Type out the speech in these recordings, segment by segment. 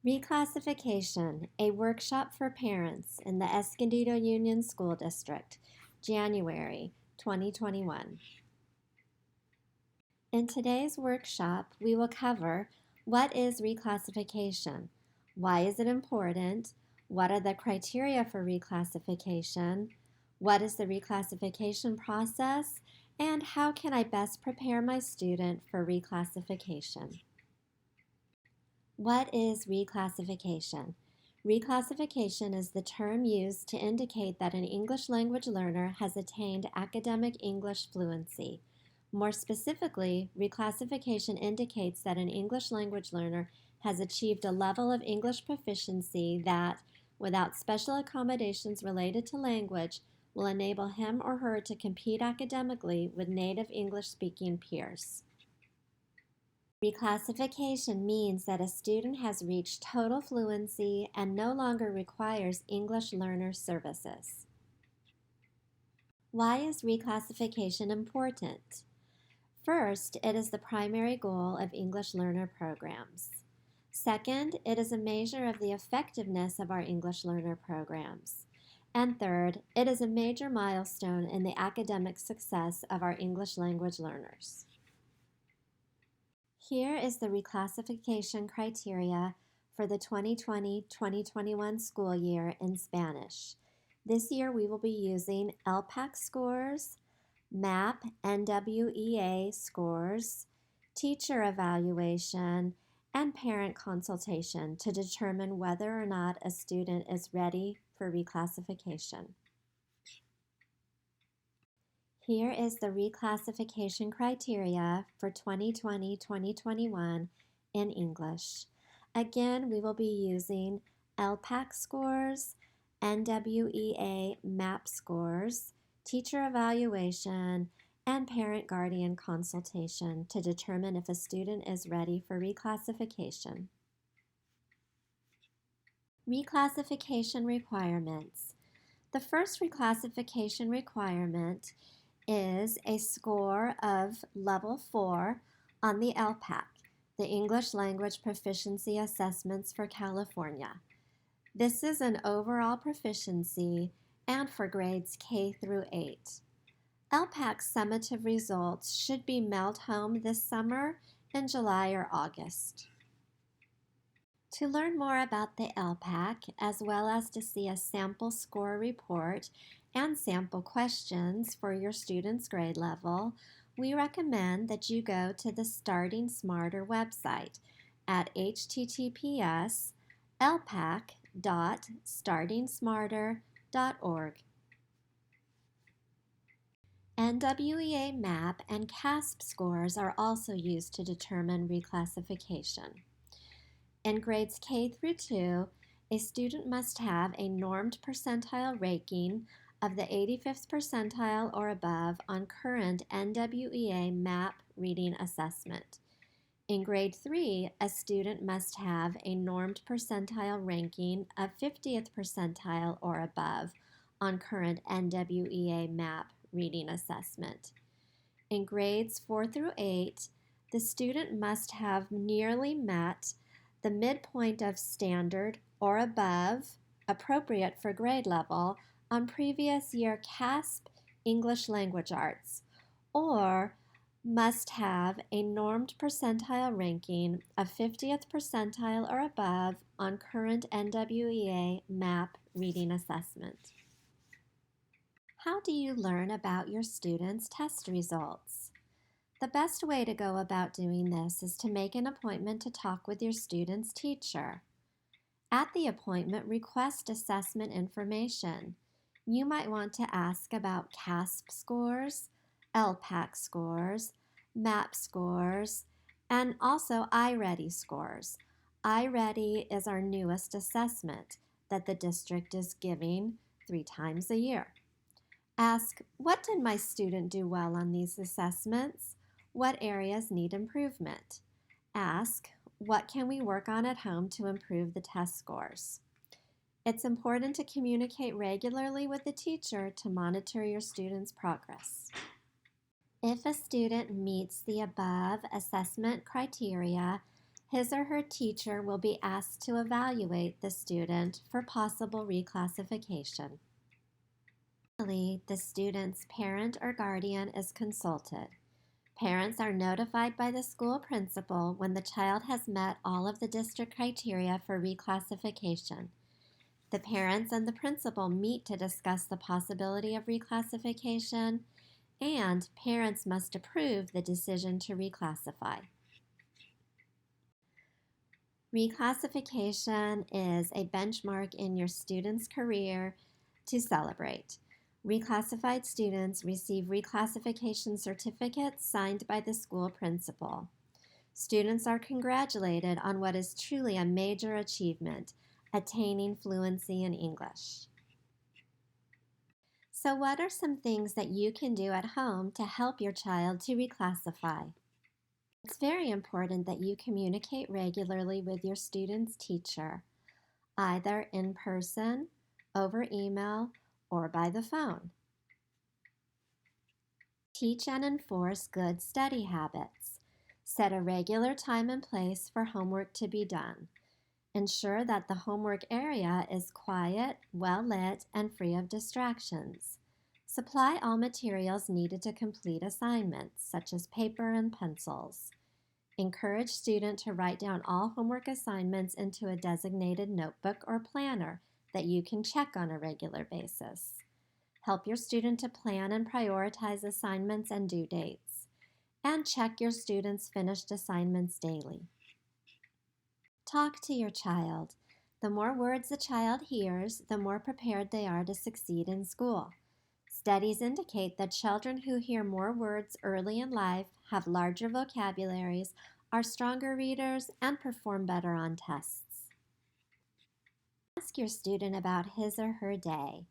Reclassification, a workshop for parents in the Escondido Union School District, January 2021. In today's workshop, we will cover what is reclassification, why is it important, what are the criteria for reclassification, what is the reclassification process, and how can I best prepare my student for reclassification. What is reclassification? Reclassification is the term used to indicate that an English language learner has attained academic English fluency. More specifically, reclassification indicates that an English language learner has achieved a level of English proficiency that, without special accommodations related to language, will enable him or her to compete academically with native English-speaking peers. Reclassification means that a student has reached total fluency and no longer requires English learner services. Why is reclassification important? First, it is the primary goal of English learner programs. Second, it is a measure of the effectiveness of our English learner programs. And third, it is a major milestone in the academic success of our English language learners. Here is the reclassification criteria for the 2020-2021 school year in Spanish. This year we will be using LPAC scores, MAP NWEA scores, teacher evaluation, and parent consultation to determine whether or not a student is ready for reclassification. Here is the reclassification criteria for 2020-2021 in English. Again, we will be using LPAC scores, NWEA MAP scores, teacher evaluation, and parent-guardian consultation to determine if a student is ready for reclassification. Reclassification requirements. The first reclassification requirement is a score of level 4 on the LPAC, the English Language Proficiency Assessments for California. This is an overall proficiency and for grades K through 8. LPAC summative results should be mailed home this summer in July or August. To learn more about the LPAC, as well as to see a sample score report and sample questions for your student's grade level, we recommend that you go to the Starting Smarter website at https://lpac.startingsmarter.org. NWEA MAP and CASP scores are also used to determine reclassification. In grades K through 2, a student must have a normed percentile ranking of the 85th percentile or above on current NWEA MAP reading assessment. In grade 3, a student must have a normed percentile ranking of 50th percentile or above on current NWEA MAP reading assessment. In grades 4 through 8, the student must have nearly met the midpoint of standard or above, appropriate for grade level, on previous year CASP English Language Arts, or must have a normed percentile ranking of 50th percentile or above on current NWEA MAP reading assessment. How do you learn about your students' test results? The best way to go about doing this is to make an appointment to talk with your student's teacher. At the appointment, request assessment information. You might want to ask about CASP scores, LPAC scores, MAP scores, and also iReady scores. iReady is our newest assessment that the district is giving 3 times a year. Ask, what did my student do well on these assessments? What areas need improvement? Ask, what can we work on at home to improve the test scores? It's important to communicate regularly with the teacher to monitor your student's progress. If a student meets the above assessment criteria his or her teacher will be asked to evaluate the student for possible reclassification. Finally, the student's parent or guardian is consulted. Parents are notified by the school principal when the child has met all of the district criteria for reclassification. The parents and the principal meet to discuss the possibility of reclassification, and parents must approve the decision to reclassify. Reclassification is a benchmark in your student's career to celebrate. Reclassified students receive reclassification certificates signed by the school principal. Students are congratulated on what is truly a major achievement, attaining fluency in English. So what are some things that you can do at home to help your child to reclassify? It's very important that you communicate regularly with your student's teacher, either in person, over email, or by the phone. Teach and enforce good study habits. Set a regular time and place for homework to be done. Ensure that the homework area is quiet, well lit, and free of distractions. Supply all materials needed to complete assignments, such as paper and pencils. Encourage student to write down all homework assignments into a designated notebook or planner that you can check on a regular basis. Help your student to plan and prioritize assignments and due dates. And check your students' finished assignments daily. Talk to your child. The more words the child hears, the more prepared they are to succeed in school. Studies indicate that children who hear more words early in life have larger vocabularies, are stronger readers, and perform better on tests. Ask your student about his or her day.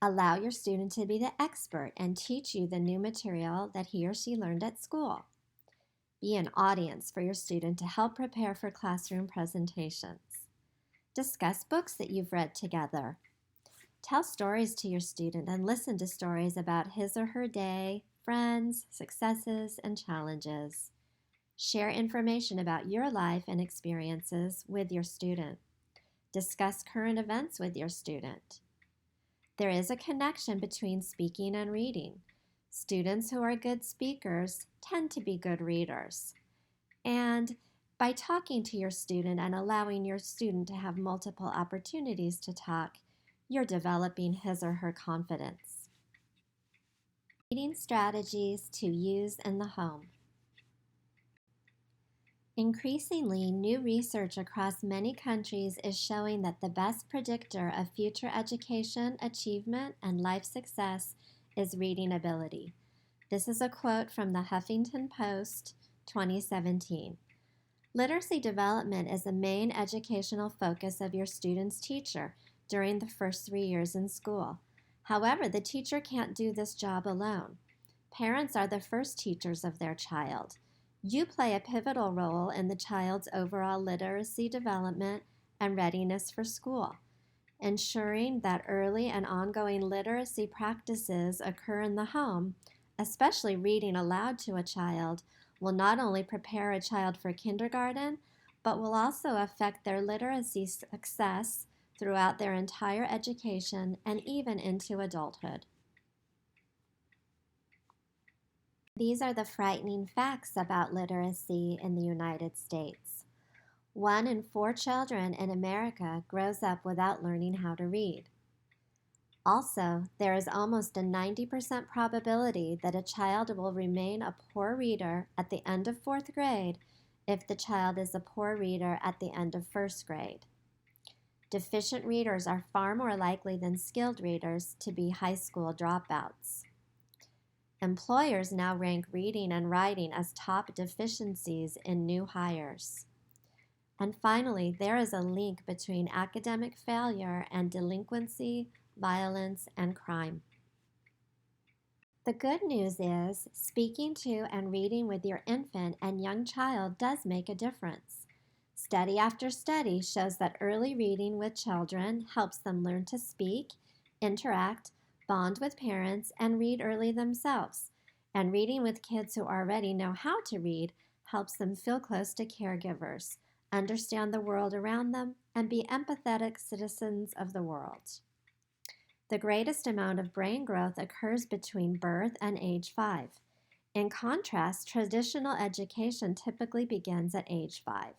Allow your student to be the expert and teach you the new material that he or she learned at school. Be an audience for your student to help prepare for classroom presentations. Discuss books that you've read together. Tell stories to your student and listen to stories about his or her day, friends, successes, and challenges. Share information about your life and experiences with your student. Discuss current events with your student. There is a connection between speaking and reading. Students who are good speakers tend to be good readers. And by talking to your student and allowing your student to have multiple opportunities to talk, you're developing his or her confidence. Reading strategies to use in the home. Increasingly, new research across many countries is showing that the best predictor of future education, achievement, and life success is reading ability. This is a quote from the Huffington Post, 2017. Literacy development is the main educational focus of your student's teacher during the first 3 years in school. However, the teacher can't do this job alone. Parents are the first teachers of their child. You play a pivotal role in the child's overall literacy development and readiness for school. Ensuring that early and ongoing literacy practices occur in the home, especially reading aloud to a child, will not only prepare a child for kindergarten, but will also affect their literacy success throughout their entire education and even into adulthood. These are the frightening facts about literacy in the United States. 1 in 4 children in America grows up without learning how to read. Also, there is almost a 90% probability that a child will remain a poor reader at the end of 4th grade if the child is a poor reader at the end of 1st grade. Deficient readers are far more likely than skilled readers to be high school dropouts. Employers now rank reading and writing as top deficiencies in new hires. And finally, there is a link between academic failure and delinquency, violence, and crime. The good news is, speaking to and reading with your infant and young child does make a difference. Study after study shows that early reading with children helps them learn to speak, interact, bond with parents, and read early themselves. And reading with kids who already know how to read helps them feel close to caregivers, understand the world around them, and be empathetic citizens of the world. The greatest amount of brain growth occurs between birth and age 5. In contrast, traditional education typically begins at age 5.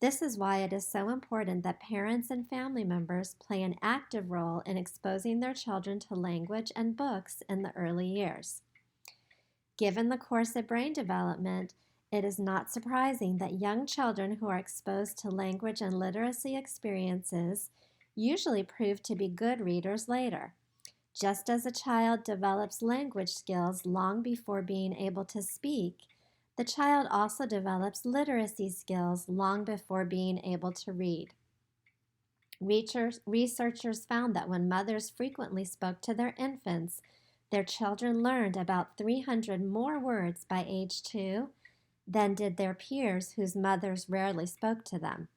This is why it is so important that parents and family members play an active role in exposing their children to language and books in the early years. Given the course of brain development, it is not surprising that young children who are exposed to language and literacy experiences usually prove to be good readers later. Just as a child develops language skills long before being able to speak, the child also develops literacy skills long before being able to read. Researchers found that when mothers frequently spoke to their infants, their children learned about 300 more words by age 2 than did their peers whose mothers rarely spoke to them.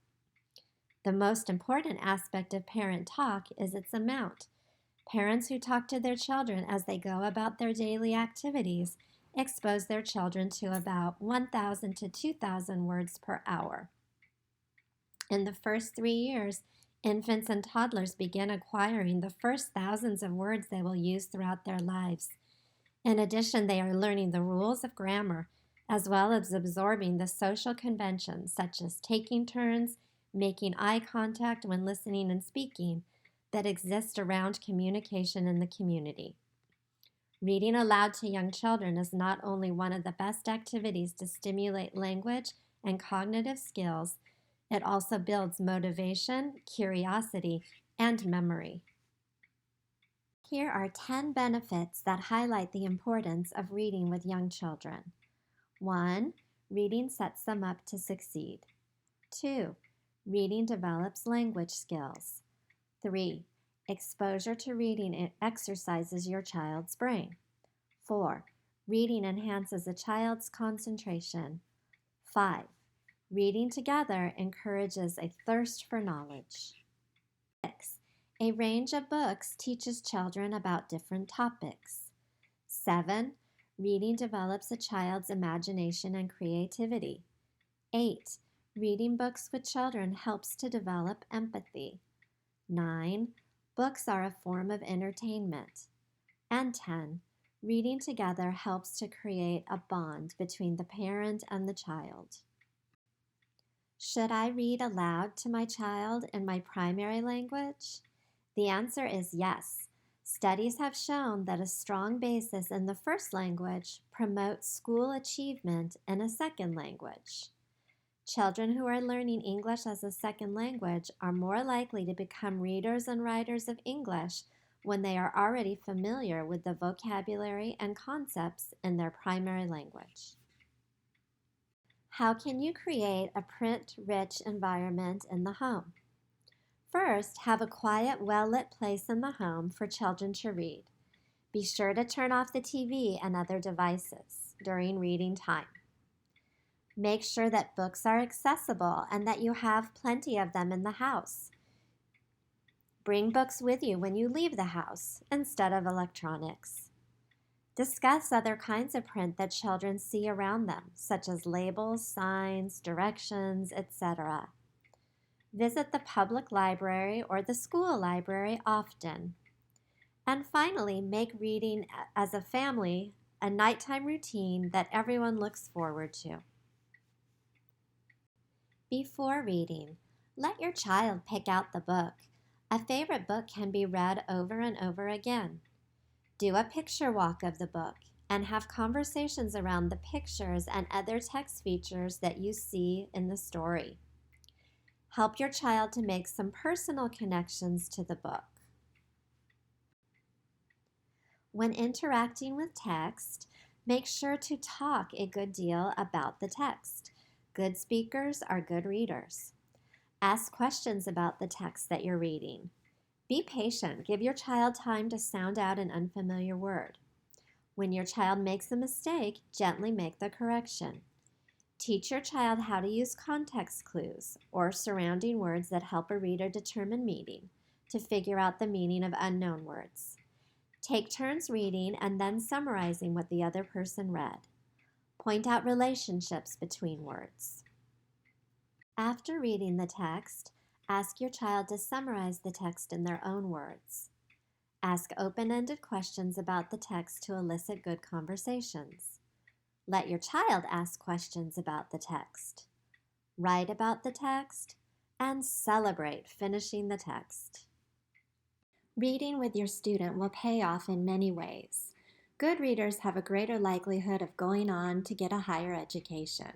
The most important aspect of parent talk is its amount. Parents who talk to their children as they go about their daily activities expose their children to about 1,000 to 2,000 words per hour. In the first 3 years, infants and toddlers begin acquiring the first thousands of words they will use throughout their lives. In addition, they are learning the rules of grammar, as well as absorbing the social conventions such as taking turns, making eye contact when listening and speaking, that exist around communication in the community. Reading aloud to young children is not only one of the best activities to stimulate language and cognitive skills, it also builds motivation, curiosity, and memory. Here are 10 benefits that highlight the importance of reading with young children. 1. Reading sets them up to succeed. 2. Reading develops language skills. 3. Exposure to reading exercises your child's brain. 4. Reading enhances a child's concentration. 5. Reading together encourages a thirst for knowledge. 6. A range of books teaches children about different topics. 7. Reading develops a child's imagination and creativity. 8. Reading books with children helps to develop empathy. 9. Books are a form of entertainment. And 10. Reading together helps to create a bond between the parent and the child. Should I read aloud to my child in my primary language? The answer is yes. Studies have shown that a strong basis in the first language promotes school achievement in a second language. Children who are learning English as a second language are more likely to become readers and writers of English when they are already familiar with the vocabulary and concepts in their primary language. How can you create a print-rich environment in the home? First, have a quiet, well-lit place in the home for children to read. Be sure to turn off the TV and other devices during reading time. Make sure that books are accessible and that you have plenty of them in the house. Bring books with you when you leave the house instead of electronics. Discuss other kinds of print that children see around them, such as labels, signs, directions, etc. Visit the public library or the school library often. And finally, make reading as a family a nighttime routine that everyone looks forward to. Before reading, let your child pick out the book. A favorite book can be read over and over again. Do a picture walk of the book and have conversations around the pictures and other text features that you see in the story. Help your child to make some personal connections to the book. When interacting with text, make sure to talk a good deal about the text. Good speakers are good readers. Ask questions about the text that you're reading. Be patient. Give your child time to sound out an unfamiliar word. When your child makes a mistake, gently make the correction. Teach your child how to use context clues or surrounding words that help a reader determine meaning to figure out the meaning of unknown words. Take turns reading and then summarizing what the other person read. Point out relationships between words. After reading the text, ask your child to summarize the text in their own words. Ask open-ended questions about the text to elicit good conversations. Let your child ask questions about the text. Write about the text, and celebrate finishing the text. Reading with your student will pay off in many ways. Good readers have a greater likelihood of going on to get a higher education.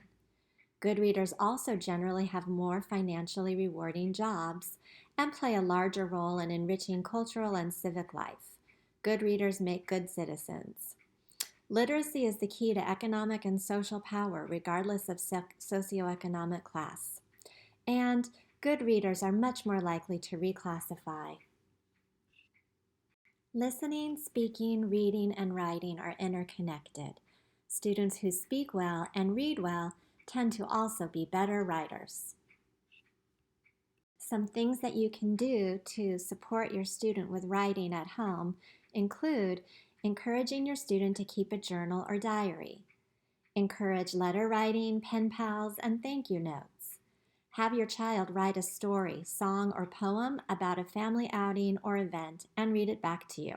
Good readers also generally have more financially rewarding jobs and play a larger role in enriching cultural and civic life. Good readers make good citizens. Literacy is the key to economic and social power, regardless of socioeconomic class. And good readers are much more likely to reclassify. Listening, speaking, reading, and writing are interconnected. Students who speak well and read well tend to also be better writers. Some things that you can do to support your student with writing at home include encouraging your student to keep a journal or diary. Encourage letter writing, pen pals, and thank you notes. Have your child write a story, song, or poem about a family outing or event and read it back to you.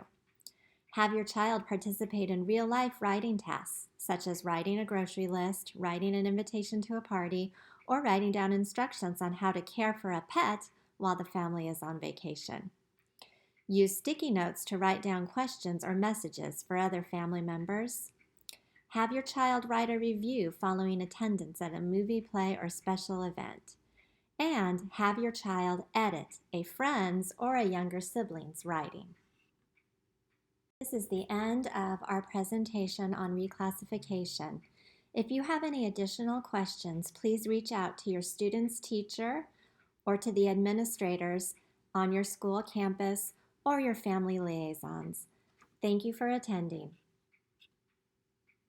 Have your child participate in real-life writing tasks, such as writing a grocery list, writing an invitation to a party, or writing down instructions on how to care for a pet while the family is on vacation. Use sticky notes to write down questions or messages for other family members. Have your child write a review following attendance at a movie, play, or special event. And have your child edit a friend's or a younger sibling's writing. This is the end of our presentation on reclassification. If you have any additional questions, please reach out to your student's teacher or to the administrators on your school campus or your family liaisons. Thank you for attending.